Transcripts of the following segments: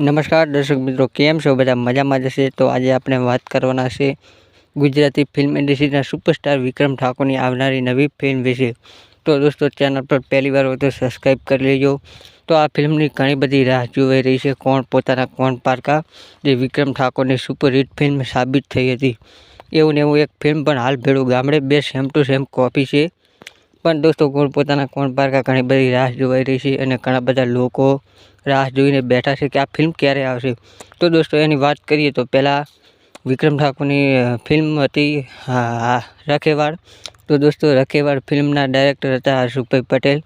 નમસ્કાર દર્શક મિત્રો, કેમ છો બધા? મજામાં જશે? તો આજે આપણે વાત કરવાના છે ગુજરાતી ફિલ્મ ઇન્ડસ્ટ્રીના સુપરસ્ટાર વિક્રમ ઠાકોરની આવનારી નવી ફિલ્મ વિશે। તો દોસ્તો, ચેનલ પર પહેલી વાર હોય તો સબસ્ક્રાઈબ કરી લેજો। તો આ ફિલ્મની ઘણી બધી રાહ જોવાઈ રહી છે। કોણ પોતાના કોણ પારકા, જે વિક્રમ ઠાકોરની સુપરહિટ ફિલ્મ સાબિત થઈ હતી। એવું ને એવું એક ફિલ્મ પણ હાલ ભેળું ગામડે બે સેમ ટુ સેમ કોપી છે। પણ દોસ્તો, કોણ પોતાના કોણ પારકા ઘણી બધી રાહ જોવાઈ રહી છે અને ઘણા બધા લોકો રાહ જોઈને બેઠા છે કે આ ફિલ્મ ક્યારે આવશે। તો દોસ્તો, એની વાત કરીએ તો પહેલાં વિક્રમ ઠાકોરની ફિલ્મ હતી રખેવાળ। તો દોસ્તો, રખેવાળ ફિલ્મના ડાયરેક્ટર હતા હર્ષુભાઈ પટેલ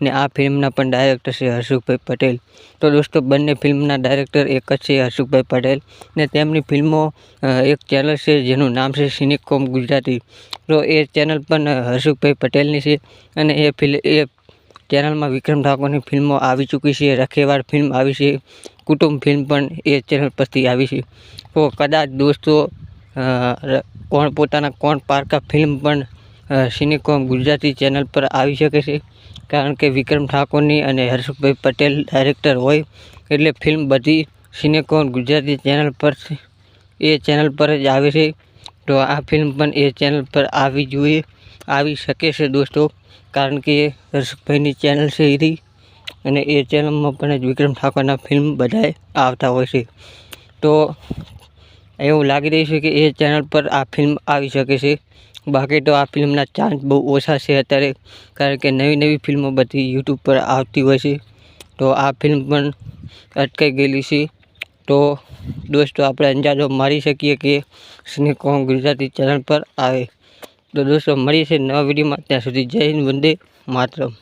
ને આ ફિલ્મના પણ ડાયરેક્ટર છે હર્ષુભાઈ પટેલ। તો દોસ્તો, બંને ફિલ્મના ડાયરેક્ટર એક જ છે, હર્ષુભાઈ પટેલ, ને તેમની ફિલ્મો એક ચેનલ છે જેનું નામ છે સિનેકોમ ગુજરાતી। તો એ ચેનલ પણ હર્ષુભાઈ પટેલની છે અને એ ચેનલમાં વિક્રમ ઠાકોરની ફિલ્મો આવી ચૂકી છે। રખેવાળ ફિલ્મ આવી છે, કુટુંબ ફિલ્મ પણ એ ચેનલ પરથી આવી છે। તો કદાચ દોસ્તો, કોણ પોતાના કોણ પારકા ફિલ્મ પણ સિનેકોમ ગુજરાતી ચેનલ પર આવી શકે છે, કારણ કે વિક્રમ ઠાકોરની અને હર્ષુભાઈ પટેલ ડાયરેક્ટર હોય એટલે ફિલ્મ બધી સિનેકોમ ગુજરાતી ચેનલ પર જ આવે છે। તો આ ફિલ્મ પણ એ ચેનલ પર આવી શકે છે દોસ્તો, કારણ કે હર્ષુભાઈની ચેનલ છે એથી, અને એ ચેનલમાં પણ વિક્રમ ઠાકોરના ફિલ્મ બધાએ આવતા હોય છે। તો એવું લાગી રહ્યું છે કે એ ચેનલ પર આ ફિલ્મ આવી શકે છે। બાકી તો આ ફિલ્મના ચાન્સ બહુ ઓછા છે અત્યારે, કારણ કે નવી નવી ફિલ્મો બધી યુટ્યુબ પર આવતી હોય છે। તો આ ફિલ્મ પણ અટકાઈ ગયેલી છે। તો દોસ્તો, આપણે અંદાજો મારી શકીએ કે સિનેકોમ ગુજરાતી ચેનલ પર આવે। તો દોસ્તો, મળીએ છીએ નવા વિડીયોમાં। ત્યાં સુધી જય હિન્દ, વંદે માતરમ।